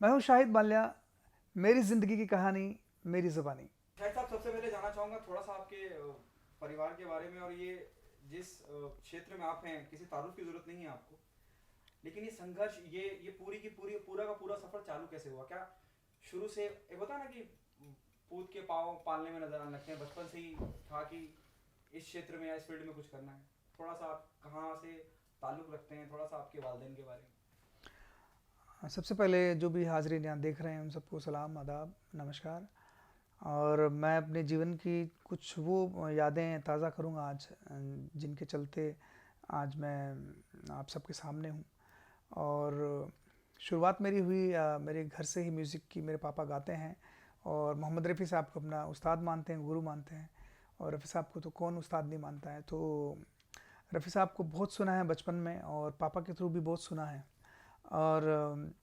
मैं हूँ शाहिद माल्या। मेरी ज़िंदगी की कहानी, मेरी ज़ुबानी। शायद साहब सबसे पहले जानना चाहूँगा थोड़ा सा आपके परिवार के बारे में। और ये जिस क्षेत्र में आप हैं, किसी तारुफ की ज़रूरत नहीं है आपको, लेकिन ये संघर्ष, ये पूरी की पूरी पूरा का पूरा सफ़र चालू कैसे हुआ? क्या शुरू से एक होता है ना कि पूत के पाँव पालने में नजर आने लगते हैं, बचपन से ही था कि इस क्षेत्र में या इस फील्ड में कुछ करना है? थोड़ा सा आप कहाँ से ताल्लुक़ रखते हैं, थोड़ा सा आपके वालदेन के बारे में। सबसे पहले जो भी हाज़रीन यहाँ देख रहे हैं उन सबको सलाम, आदाब, नमस्कार। और मैं अपने जीवन की कुछ वो यादें ताज़ा करूँगा आज, जिनके चलते आज मैं आप सबके सामने हूँ। और शुरुआत मेरी हुई मेरे घर से ही म्यूज़िक की। मेरे पापा गाते हैं और मोहम्मद रफ़ी साहब को अपना उस्ताद मानते हैं, गुरु मानते हैं। और रफ़ी साहब को तो कौन उस्ताद नहीं मानता है। तो रफ़ी साहब को बहुत सुना है बचपन में और पापा के थ्रू भी बहुत सुना है। और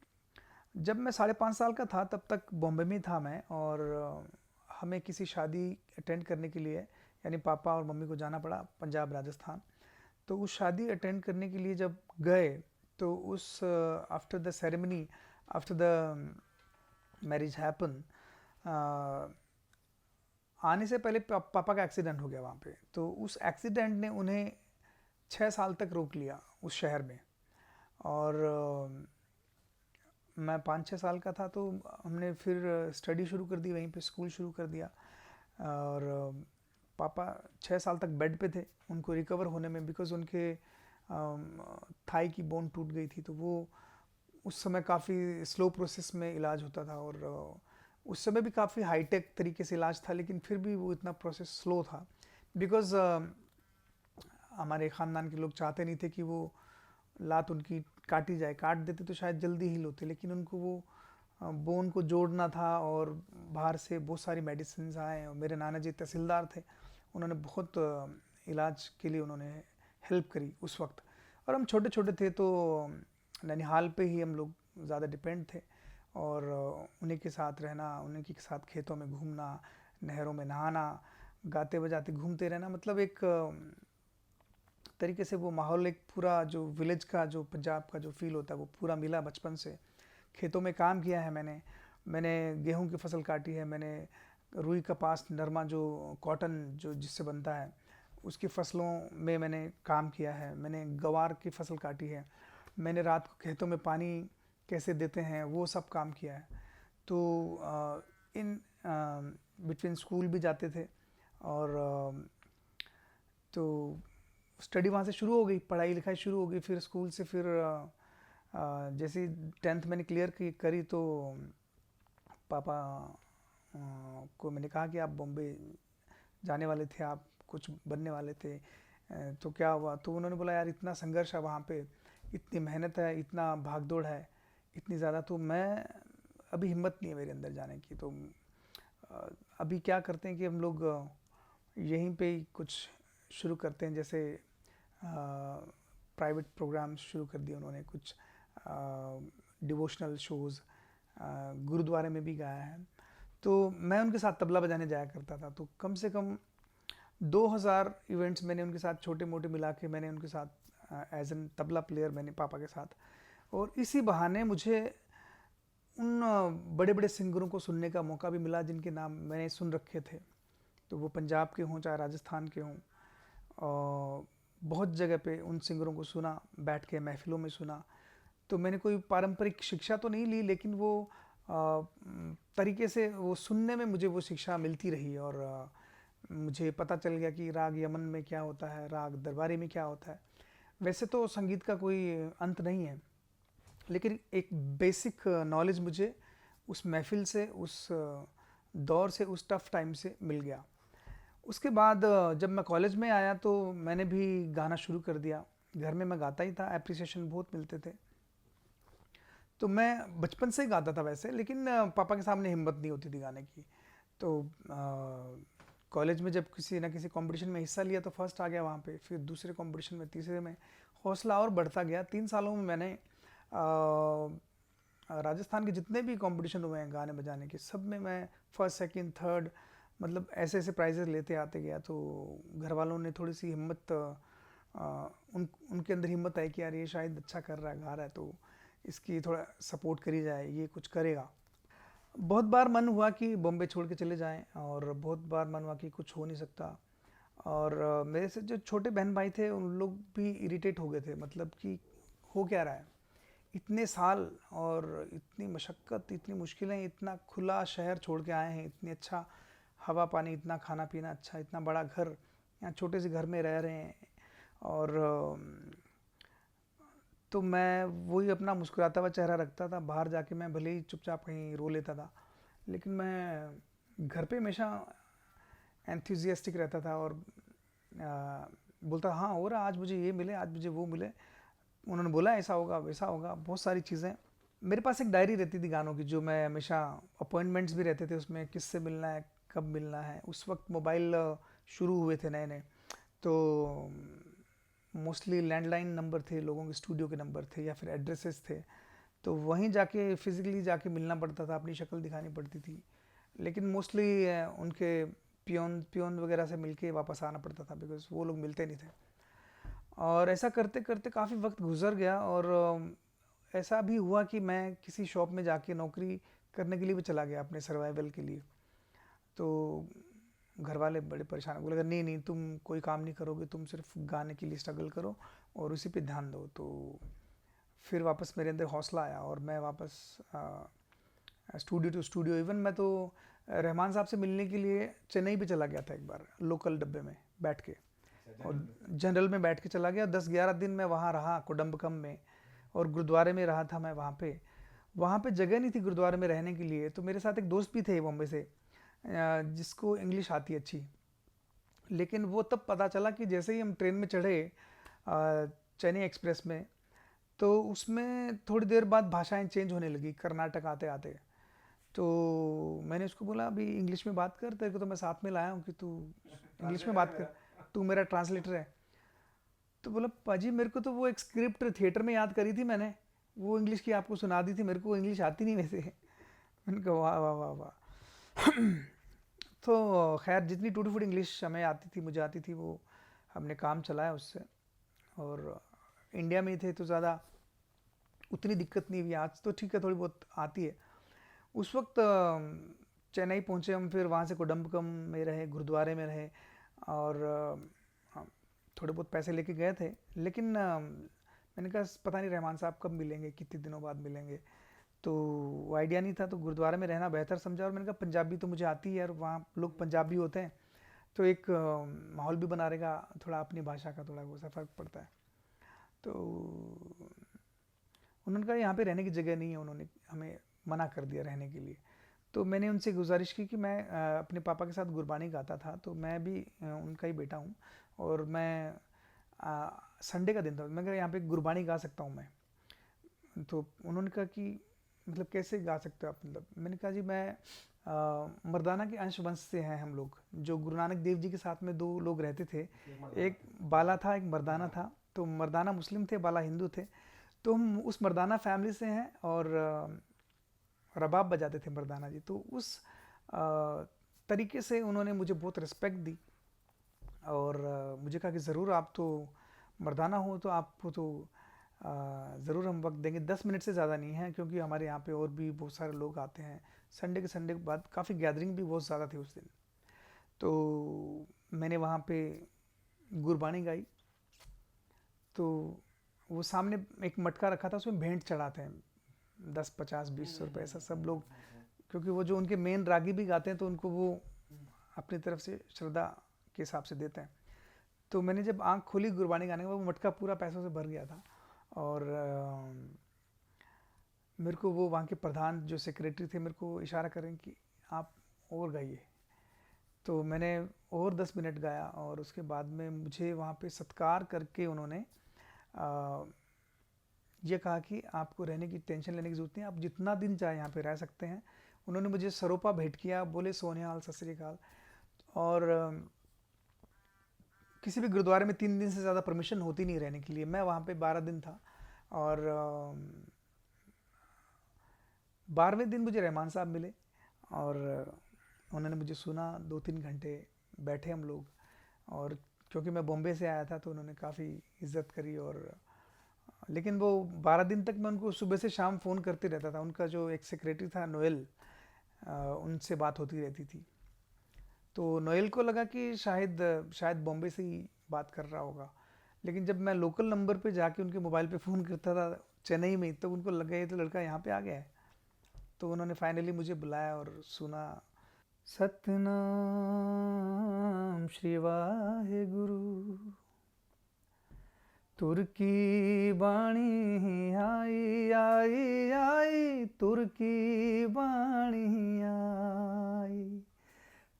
जब मैं 5.5 साल का था तब तक बॉम्बे में था मैं। और हमें किसी शादी अटेंड करने के लिए, यानी पापा और मम्मी को जाना पड़ा पंजाब राजस्थान। तो उस शादी अटेंड करने के लिए जब गए तो उस after the ceremony, after the marriage happen, आने से पहले पापा का एक्सीडेंट हो गया वहाँ पे। तो उस एक्सीडेंट ने उन्हें 6 साल तक रोक लिया उस शहर में। और मैं 5-6 साल का था तो हमने फिर स्टडी शुरू कर दी, वहीं पे स्कूल शुरू कर दिया। और पापा 6 साल तक बेड पे थे उनको रिकवर होने में, बिकॉज़ उनके थाई की बोन टूट गई थी। तो वो उस समय काफ़ी स्लो प्रोसेस में इलाज होता था। और उस समय भी काफ़ी हाईटेक तरीके से इलाज था, लेकिन फिर भी वो इतना प्रोसेस स्लो था। बिकॉज़ हमारे ख़ानदान के लोग चाहते नहीं थे कि वो लात उनकी काटी जाए। काट देते तो शायद जल्दी हील होते, लेकिन उनको वो बोन को जोड़ना था। और बाहर से बहुत सारी मेडिसिन आए। और मेरे नाना जी तहसीलदार थे, उन्होंने बहुत इलाज के लिए उन्होंने हेल्प करी उस वक्त। और हम छोटे छोटे थे तो ननिहाल पे ही हम लोग ज़्यादा डिपेंड थे। और उन्हीं के साथ रहना, उन्हीं के साथ खेतों में घूमना, नहरों में नहाना, गाते बजाते घूमते रहना। मतलब एक तरीके से वो माहौल, एक पूरा जो विलेज का, जो पंजाब का जो फील होता है, वो पूरा मिला बचपन से। खेतों में काम किया है मैंने गेहूं की फसल काटी है मैंने। रुई कपास नरमा, जो कॉटन जो जिससे बनता है, उसकी फसलों में मैंने काम किया है। मैंने गवार की फसल काटी है। मैंने रात को खेतों में पानी कैसे देते हैं वो सब काम किया है। तो इन बिटवीन स्कूल भी जाते थे। और तो स्टडी वहाँ से शुरू हो गई, पढ़ाई लिखाई शुरू हो गई। फिर स्कूल से फिर जैसे ही 10th मैंने क्लियर करी तो पापा को मैंने कहा कि आप बॉम्बे जाने वाले थे, आप कुछ बनने वाले थे, तो क्या हुआ? तो उन्होंने बोला यार इतना संघर्ष है वहाँ पे, इतनी मेहनत है, इतना भाग दौड़ है, इतनी ज़्यादा, तो मैं अभी हिम्मत नहीं है मेरे अंदर जाने की। तो अभी क्या करते हैं कि हम लोग यहीं पे ही कुछ शुरू करते हैं। जैसे प्राइवेट प्रोग्राम्स शुरू कर दिए उन्होंने, कुछ डिवोशनल शोज़, गुरुद्वारे में भी गाया है। तो मैं उनके साथ तबला बजाने जाया करता था। तो कम से कम 2000 इवेंट्स मैंने उनके साथ छोटे मोटे मिला के मैंने उनके साथ एज एन तबला प्लेयर मैंने पापा के साथ। और इसी बहाने मुझे उन बड़े बड़े सिंगरों को सुनने का मौका भी मिला जिनके नाम मैंने सुन रखे थे। तो वो पंजाब के हों चाहे राजस्थान के हों, और बहुत जगह पे उन सिंगरों को सुना, बैठ के महफिलों में सुना। तो मैंने कोई पारंपरिक शिक्षा तो नहीं ली, लेकिन वो तरीके से वो सुनने में मुझे वो शिक्षा मिलती रही। और मुझे पता चल गया कि राग यमन में क्या होता है, राग दरबारी में क्या होता है। वैसे तो संगीत का कोई अंत नहीं है, लेकिन एक बेसिक नॉलेज मुझे उस महफिल से, उस दौर से, उस टफ टाइम से मिल गया। उसके बाद जब मैं कॉलेज में आया तो मैंने भी गाना शुरू कर दिया। घर में मैं गाता ही था, एप्रिसिएशन बहुत मिलते थे। तो मैं बचपन से ही गाता था वैसे, लेकिन पापा के सामने हिम्मत नहीं होती थी गाने की। तो कॉलेज में जब किसी ना किसी कंपटीशन में हिस्सा लिया तो फर्स्ट आ गया वहाँ पे। फिर दूसरे कंपटीशन में, तीसरे में, हौसला और बढ़ता गया। 3 सालों में मैंने राजस्थान के जितने भी कंपटीशन हुए हैं गाने बजाने के, सब में मैं फर्स्ट सेकंड थर्ड, मतलब ऐसे ऐसे प्राइजेस लेते आते गया। तो घर वालों ने थोड़ी सी हिम्मत, उनके अंदर हिम्मत आई कि यार ये शायद अच्छा कर रहा है, गा रहा है, तो इसकी थोड़ा सपोर्ट करी जाए, ये कुछ करेगा। बहुत बार मन हुआ कि बॉम्बे छोड़ के चले जाएं, और बहुत बार मन हुआ कि कुछ हो नहीं सकता। और मेरे से जो छोटे बहन भाई थे उन लोग भी इरिटेट हो गए थे, मतलब कि हो क्या रहा है, इतने साल और इतनी मशक्क़त, इतनी मुश्किलें, इतना खुला शहर छोड़ के आए हैं, इतनी अच्छा हवा पानी, इतना खाना पीना अच्छा, इतना बड़ा घर, यहाँ छोटे से घर में रह रहे हैं। और तो मैं वही अपना मुस्कुराता हुआ चेहरा रखता था, बाहर जाके मैं भले ही चुपचाप कहीं रो लेता था, लेकिन मैं घर पे हमेशा एंथुजियास्टिक रहता था और बोलता हाँ हो रहा, आज मुझे ये मिले, आज मुझे वो मिले, उन्होंने बोला ऐसा होगा वैसा होगा, बहुत सारी चीज़ें। मेरे पास एक डायरी रहती थी गानों की, जो मैं हमेशा, अपॉइंटमेंट्स भी रहते थे उसमें, किससे मिलना है, कब मिलना है। उस वक्त मोबाइल शुरू हुए थे नए नए, तो मोस्टली लैंडलाइन नंबर थे, लोगों के स्टूडियो के नंबर थे या फिर एड्रेसेस थे, तो वहीं जाके फिज़िकली जाके मिलना पड़ता था, अपनी शक्ल दिखानी पड़ती थी। लेकिन मोस्टली उनके पियोन पियोन वगैरह से मिलके वापस आना पड़ता था, बिकॉज वो लोग मिलते नहीं थे। और ऐसा करते करते काफ़ी वक्त गुजर गया, और ऐसा भी हुआ कि मैं किसी शॉप में जाके नौकरी करने के लिए भी चला गया अपने सर्वाइवल के लिए। तो घर वाले बड़े परेशान, बोले नहीं नहीं तुम कोई काम नहीं करोगे, तुम सिर्फ गाने के लिए स्ट्रगल करो और उसी पे ध्यान दो। तो फिर वापस मेरे अंदर हौसला आया और मैं वापस स्टूडियो टू स्टूडियो, इवन मैं तो रहमान साहब से मिलने के लिए चेन्नई भी चला गया था एक बार, लोकल डब्बे में बैठ के, और जनरल में बैठ के चला गया। 10-11 दिन मैं वहाँ रहा कोडम्बकम में, और गुरुद्वारे में रहा था मैं वहाँ पे जगह नहीं थी गुरुद्वारे में रहने के लिए। तो मेरे साथ एक दोस्त भी थे बॉम्बे से, जिसको इंग्लिश आती अच्छी, लेकिन वो तब पता चला कि जैसे ही हम ट्रेन में चढ़े चेन्नई एक्सप्रेस में, तो उसमें थोड़ी देर बाद भाषाएं चेंज होने लगी कर्नाटक आते आते। तो मैंने उसको बोला अभी इंग्लिश में बात कर, तेरे को तो मैं साथ में लाया हूँ कि तू इंग्लिश में बात कर, तू मेरा ट्रांसलेटर है। तो बोला पाजी मेरे को तो वो एक स्क्रिप्ट थिएटर में याद करी थी मैंने, वो इंग्लिश की आपको सुना दी थी, मेरे को इंग्लिश आती नहीं वैसे। मैंने कहा वाह वाह वाह वाह। तो खैर जितनी टूटी फूटी इंग्लिश हमें आती थी, मुझे आती थी, वो हमने काम चलाया उससे। और इंडिया में ही थे तो ज़्यादा उतनी दिक्कत नहीं हुई, आज तो ठीक है थोड़ी बहुत आती है। उस वक्त चेन्नई पहुँचे हम, फिर वहाँ से कोडम्बकम में रहे, गुरुद्वारे में रहे, और थोड़े बहुत पैसे लेके गए थे। लेकिन मैंने कहा पता नहीं रहमान साहब कब मिलेंगे, कितने दिनों बाद मिलेंगे, तो वो आइडिया नहीं था, तो गुरुद्वारे में रहना बेहतर समझा। और मैंने कहा पंजाबी तो मुझे आती है और वहाँ लोग पंजाबी होते हैं, तो एक माहौल भी बना रहेगा, थोड़ा अपनी भाषा का थोड़ा वो सा फ़र्क पड़ता है। तो उन्होंने कहा यहाँ पे रहने की जगह नहीं है, उन्होंने हमें मना कर दिया रहने के लिए। तो मैंने उनसे गुजारिश की कि मैं अपने पापा के साथ गुरबानी गाता था, तो मैं भी उनका ही बेटा हूँ, और मैं संडे का दिन था, मैं कहा यहाँ पे गुरबानी गा सकता हूँ मैं। तो उन्होंने कहा कि मतलब कैसे गा सकते हो आप, मतलब मैंने कहा जी मैं मर्दाना के अंश वंश से हैं हम लोग, जो गुरु नानक देव जी के साथ में दो लोग रहते थे, एक बाला था एक मर्दाना था। तो मर्दाना मुस्लिम थे, बाला हिंदू थे, तो हम उस मर्दाना फैमिली से हैं, और रबाब बजाते थे मर्दाना जी। तो उस तरीके से उन्होंने मुझे बहुत रिस्पेक्ट दी, और मुझे कहा कि ज़रूर आप तो मर्दाना हो, तो आपको तो ज़रूर हम वक्त देंगे, 10 मिनट से ज़्यादा नहीं है, क्योंकि हमारे यहाँ पे और भी बहुत सारे लोग आते हैं। संडे के बाद काफ़ी गैदरिंग भी बहुत ज़्यादा थी उस दिन। तो मैंने वहाँ पे गुरबानी गाई, तो वो सामने एक मटका रखा था, उसमें भेंट चढ़ाते हैं 10-50-20 रुपये ऐसा सब लोग, क्योंकि वो जो उनके मेन रागी भी गाते हैं, तो उनको वो अपनी तरफ से श्रद्धा के हिसाब से देते हैं। तो मैंने जब आंख खोली गुरबानी गाने का, वो मटका पूरा पैसों से भर गया था। और मेरे को वो वहाँ के प्रधान जो सेक्रेटरी थे, मेरे को इशारा करें कि आप और गाइए। तो मैंने और 10 मिनट गाया, और उसके बाद में मुझे वहाँ पे सत्कार करके उन्होंने ये कहा कि आपको रहने की टेंशन लेने की ज़रूरत नहीं है, आप जितना दिन चाहे यहाँ पे रह सकते हैं। उन्होंने मुझे सरोपा भेंट किया, बोले सोनिहाल सत श्री अकाल। और किसी भी गुरुद्वारे में 3 दिन से ज़्यादा परमिशन होती नहीं रहने के लिए, मैं वहाँ पे 12 दिन था। और 12वें दिन मुझे रहमान साहब मिले, और उन्होंने मुझे सुना, 2-3 घंटे बैठे हम लोग। और क्योंकि मैं बॉम्बे से आया था, तो उन्होंने काफ़ी इज़्ज़त करी, और लेकिन वो 12 दिन तक मैं उनको सुबह से शाम फ़ोन करते रहता था। उनका जो एक सेक्रेटरी था नोएल, उनसे बात होती रहती थी। तो नोएल को लगा कि शायद बॉम्बे से ही बात कर रहा होगा। लेकिन जब मैं लोकल नंबर पे जाके उनके मोबाइल पे फ़ोन करता था चेन्नई में, तो उनको लगा ये तो लड़का यहाँ पे आ गया है। तो उन्होंने फाइनली मुझे बुलाया और सुना, सतनाम श्री वाहे गुरु, तुर्की बाणी आई आई आई, तुर्की बाणी आई,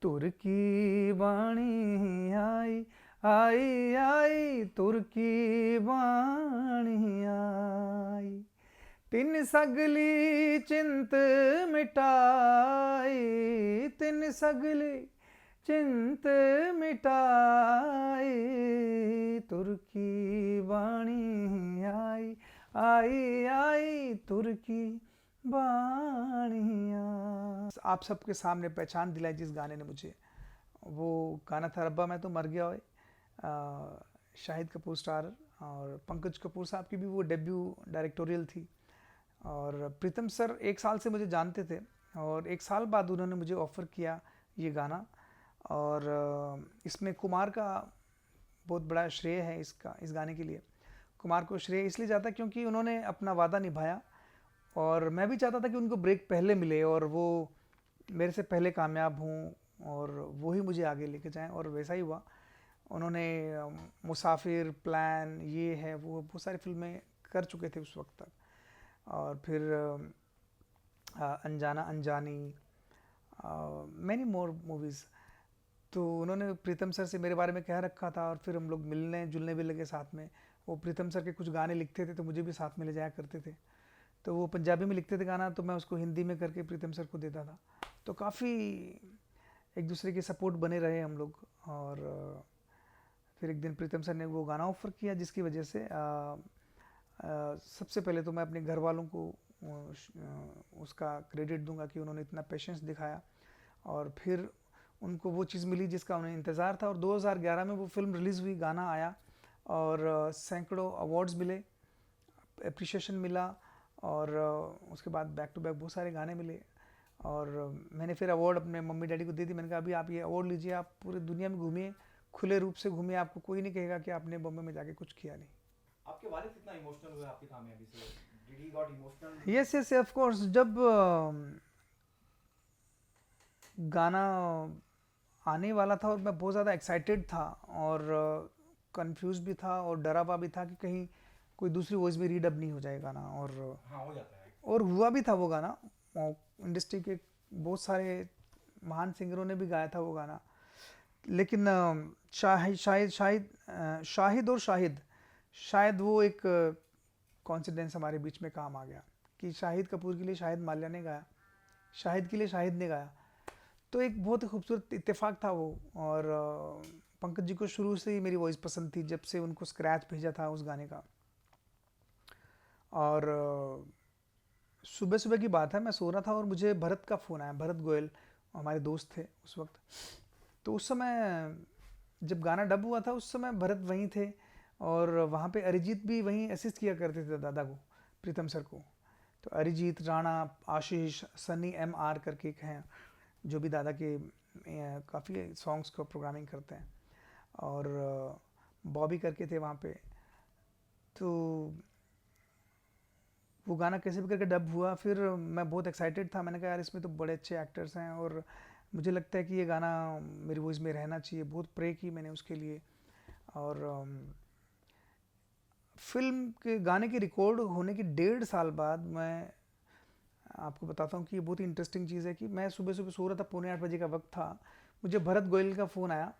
तुर्की बाणी आई आई आई, तुर्की बाणी आई, तिन सगली चिंत मिटाई, तिन सगली चिंत मिटाई, तुर्की बाणी आई आई आई, तुर्की बाणिया। आप सबके सामने पहचान दिलाई जिस गाने ने मुझे, वो गाना था रब्बा मैं तो मर गया ओए। शाहिद कपूर स्टार और पंकज कपूर साहब की भी वो डेब्यू डायरेक्टोरियल थी। और प्रीतम सर 1 साल से मुझे जानते थे और 1 साल बाद उन्होंने मुझे ऑफ़र किया ये गाना। और इसमें कुमार का बहुत बड़ा श्रेय है इस गाने के लिए। कुमार को श्रेय इसलिए जाता क्योंकि उन्होंने अपना वादा निभाया और मैं भी चाहता था कि उनको ब्रेक पहले मिले और वो मेरे से पहले कामयाब हों और वो ही मुझे आगे लेके जाएं, और वैसा ही हुआ। उन्होंने मुसाफिर, प्लान, ये है वो बहुत सारी फिल्में कर चुके थे उस वक्त तक। और फिर अनजाना अनजानी, मैनी मोर मूवीज़। तो उन्होंने प्रीतम सर से मेरे बारे में कह रखा था और फिर हम लोग मिलने जुलने भी लगे साथ में। वो प्रीतम सर के कुछ गाने लिखते थे तो मुझे भी साथ में ले जाया करते थे। तो वो पंजाबी में लिखते थे गाना, तो मैं उसको हिंदी में करके प्रीतम सर को देता था। तो काफ़ी एक दूसरे के सपोर्ट बने रहे हम लोग। और फिर एक दिन प्रीतम सर ने वो गाना ऑफ़र किया जिसकी वजह से सबसे पहले तो मैं अपने घर वालों को उसका क्रेडिट दूंगा कि उन्होंने इतना पेशेंस दिखाया और फिर उनको वो चीज़ मिली जिसका उन्हें इंतज़ार था। और 2011 में वो फिल्म रिलीज़ हुई, गाना आया और सैकड़ों अवार्ड्स मिले, एप्रिशिएशन मिला। और उसके बाद बैक टू बैक बहुत सारे गाने मिले। और मैंने फिर अवार्ड अपने मम्मी डैडी को दे दी। मैंने कहा अभी आप ये अवार्ड लीजिए, आप पूरे दुनिया में घूमिए, खुले रूप से घूमिए, आपको कोई नहीं कहेगा कि आपने बॉम्बे में जाके कुछ किया नहीं। आपके वालिद कितना इमोशनल हुए आपकी कामयाबी से? Did he got emotional? Yes yes of course. जब गाना आने वाला था और मैं बहुत ज़्यादा एक्साइटेड था और कंफ्यूज भी था और डरा हुआ भी था कि कहीं कोई दूसरी वॉइस में रीडअप नहीं हो जाए गाना। और हाँ, हो जाता है। और हुआ भी था वो गाना। इंडस्ट्री के बहुत सारे महान सिंगरों ने भी गाया था वो गाना। लेकिन शाहिद और शायद वो एक कॉन्सिडेंस हमारे बीच में काम आ गया कि शाहिद कपूर के लिए शाहिद माल्या ने गाया, शाहिद के लिए शाहिद ने गाया। तो एक बहुत ही खूबसूरत इत्तेफाक था वो। और पंकज जी को शुरू से ही मेरी वॉइस पसंद थी जब से उनको स्क्रैच भेजा था उस गाने का। और सुबह सुबह की बात है, मैं सो रहा था और मुझे भरत का फ़ोन आया। भरत गोयल हमारे दोस्त थे उस वक्त। तो उस समय जब गाना डब हुआ था उस समय भरत वहीं थे और वहाँ पे अरिजीत भी वहीं असिस्ट किया करते थे दादा को, प्रीतम सर को। तो अरिजीत, राणा, आशीष, सनी MR करके एक हैं जो भी दादा के काफ़ी सॉन्ग्स को प्रोग्रामिंग करते हैं। और बॉबी करके थे वहाँ पे। तो वो गाना कैसे भी करके डब हुआ। फिर मैं बहुत एक्साइटेड था, मैंने कहा यार इसमें तो बड़े अच्छे एक्टर्स हैं और मुझे लगता है कि ये गाना मेरी वॉइस में रहना चाहिए। बहुत प्रे की मैंने उसके लिए। और फिल्म के गाने के रिकॉर्ड होने के 1.5 साल बाद मैं आपको बताता हूँ कि ये बहुत ही इंटरेस्टिंग चीज़ है कि मैं सुबह सुबह सो रहा था, 7:45 बजे का वक्त था, मुझे भरत गोयल का फ़ोन आया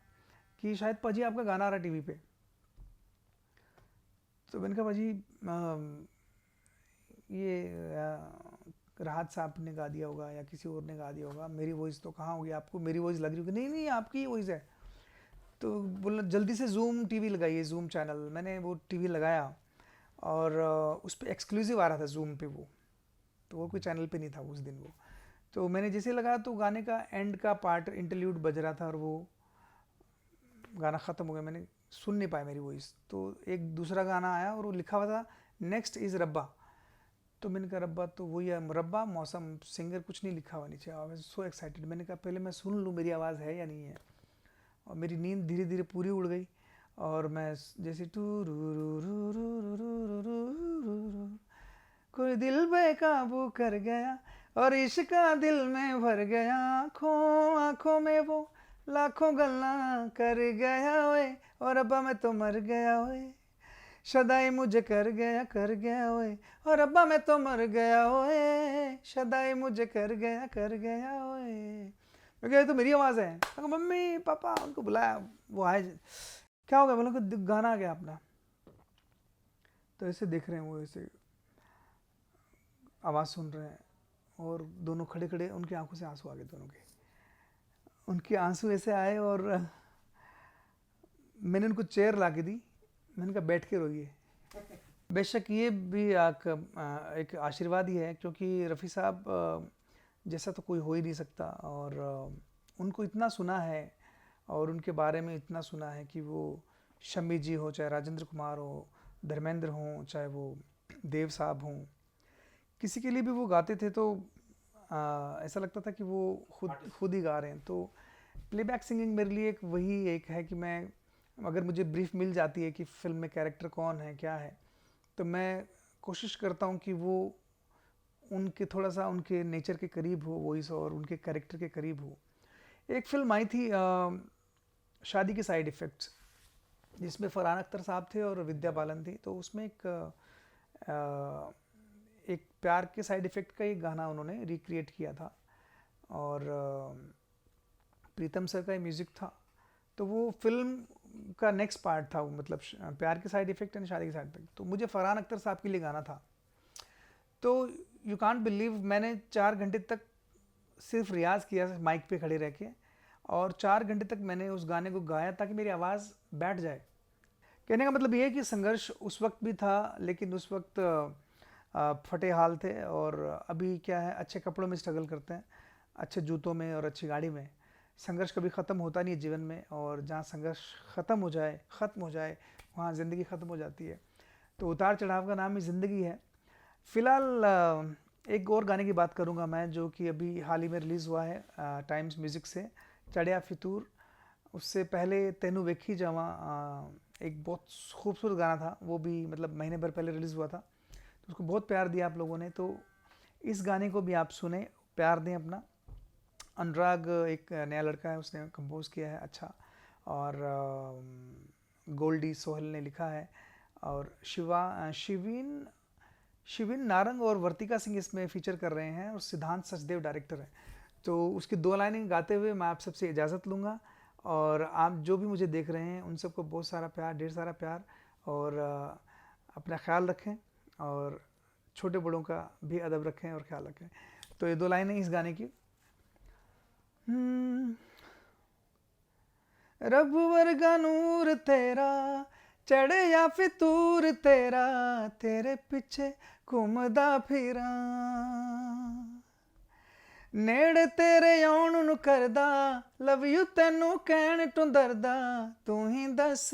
कि शायद पाजी आपका गाना आ रहा है टीवी पे। तो मैंने कहा पाजी ये राहत साहब ने गा दिया होगा या किसी और ने गा दिया होगा, मेरी वॉइस तो कहाँ होगी, आपको मेरी वॉइस लग रही होगी। नहीं नहीं आपकी ही वॉइस है। तो बोला जल्दी से जूम टीवी लगाइए, जूम चैनल। मैंने वो टीवी लगाया और उस पर एक्सक्लूसिव आ रहा था जूम पे वो, तो वो कोई चैनल पे नहीं था उस दिन वो। तो मैंने जैसे लगाया तो गाने का एंड का पार्ट इंटरल्यूड बज रहा था और वो गाना ख़त्म हो गया। मैंने सुन नहीं पाया मेरी वॉइस। तो एक दूसरा गाना आया और वो लिखा हुआ था नेक्स्ट इज़ रब्बा। तो मैंने कहा रब्बा तो वही है, रब्बा मौसम, सिंगर कुछ नहीं लिखा हुआ नीचे। आई वाज सो एक्साइटेड, मैंने कहा पहले मैं सुन लूँ मेरी आवाज़ है या नहीं है। और मेरी नींद धीरे धीरे पूरी उड़ गई और मैं जैसे टू रू रू रू रू रू रू रू रू रू, कोई दिल बेकाबू कर गया और इश्क का दिल में भर गया, आँखों आँखों में वो लाखों गल्ला कर गया ओए, और अब्बा मैं तो मर गया ओए, शदाई मुझे कर गया ओए, और अब्बा मैं तो मर गया ओए, शदाई मुझे कर गया ओए। मैं कहा ये तो मेरी आवाज़ है। मैं कहा मम्मी पापा, उनको बुलाया, वो आए, क्या हो गया, बोला कि गाना आ गया अपना। तो ऐसे देख रहे हैं, वो ऐसे आवाज़ सुन रहे हैं और दोनों खड़े खड़े, उनकी आंखों से आंसू आ गए दोनों के, उनके आंसू ऐसे आए और मैंने उनको चेयर ला के दी, मैंने कहा बैठ के रोइए। बेशक ये भी एक आशीर्वाद ही है, क्योंकि रफ़ी साहब जैसा तो कोई हो ही नहीं सकता, और उनको इतना सुना है और उनके बारे में इतना सुना है कि वो शम्मी जी हो, चाहे राजेंद्र कुमार हो, धर्मेंद्र हों, चाहे वो देव साहब हों, किसी के लिए भी वो गाते थे तो ऐसा लगता था कि वो खुद ही गा रहे हैं। तो प्लेबैक सिंगिंग मेरे लिए एक वही एक है कि मैं, अगर मुझे ब्रीफ मिल जाती है कि फ़िल्म में कैरेक्टर कौन है क्या है, तो मैं कोशिश करता हूँ कि वो उनके थोड़ा सा उनके नेचर के करीब हो वॉइस, और उनके कैरेक्टर के करीब हो। एक फ़िल्म आई थी शादी के साइड इफ़ेक्ट्स, जिसमें फरहान अख्तर साहब थे और विद्या बालन थी। तो उसमें एक प्यार के साइड इफ़ेक्ट का एक गाना उन्होंने रिक्रिएट किया था, और प्रीतम सर का म्यूज़िक था। तो वो फिल्म का नेक्स्ट पार्ट था, वो मतलब प्यार के साइड इफ़ेक्ट एंड शादी के साइड इफ़ेक्ट। तो मुझे फरहान अख्तर साहब के लिए गाना था। तो यू कांट बिलीव, मैंने 4 घंटे तक सिर्फ रियाज़ किया माइक पे खड़े रह के, और 4 घंटे तक मैंने उस गाने को गाया ताकि मेरी आवाज़ बैठ जाए। कहने का मतलब ये है कि संघर्ष उस वक्त भी था, लेकिन उस वक्त फटे हाल थे, और अभी क्या है, अच्छे कपड़ों में स्ट्रगल करते हैं, अच्छे जूतों में और अच्छी गाड़ी में। संघर्ष कभी ख़त्म होता नहीं है जीवन में, और जहाँ संघर्ष ख़त्म हो जाए वहाँ ज़िंदगी ख़त्म हो जाती है। तो उतार चढ़ाव का नाम ही ज़िंदगी है। फ़िलहाल एक और गाने की बात करूँगा मैं, जो कि अभी हाल ही में रिलीज़ हुआ है टाइम्स म्यूज़िक से, चढ़िया फितूर। उससे पहले तेनू वेखी जावा, एक बहुत खूबसूरत गाना था, वो भी मतलब महीने भर पहले रिलीज़ हुआ था। तो उसको बहुत प्यार दिया आप लोगों ने, तो इस गाने को भी आप सुने, प्यार दें अपना। अनुराग एक नया लड़का है, उसने कंपोज़ किया है अच्छा, और गोल्डी सोहल ने लिखा है, और शिविन नारंग और वर्तिका सिंह इसमें फीचर कर रहे हैं, और सिद्धांत सचदेव डायरेक्टर हैं। तो उसकी 2 लाइनें गाते हुए मैं आप सबसे इजाज़त लूँगा, और आप जो भी मुझे देख रहे हैं उन सबको बहुत सारा प्यार, ढेर सारा प्यार, और अपना ख्याल रखें, और छोटे बड़ों का भी अदब रखें और ख्याल रखें। तो ये 2 लाइनें इस गाने की। रब वर्गा नूर तेरा, चढ़े या फितूर तेरा, तेरे पीछे घूमदा फिरा, नेड़े तेरे आउण नूं करदा, लव यू तैनू कहण टों डरदा, तू ही दस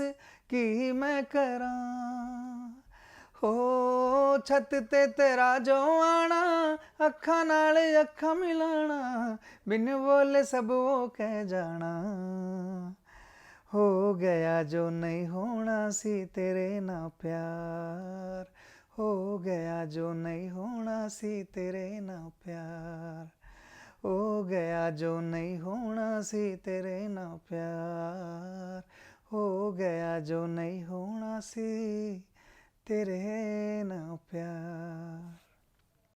की मैं करां, हो छत ते तेरा जो आना, अखां नाल अखां मिलाना, बिन बोले सब वो कह जाना, हो गया जो नहीं होना सी तेरे ना प्यार, हो गया जो नहीं होना सी तेरे ना प्यार, हो गया जो नहीं होना सी तेरे ना प्यार, हो गया जो नहीं होना सी तेरे ना प्यार।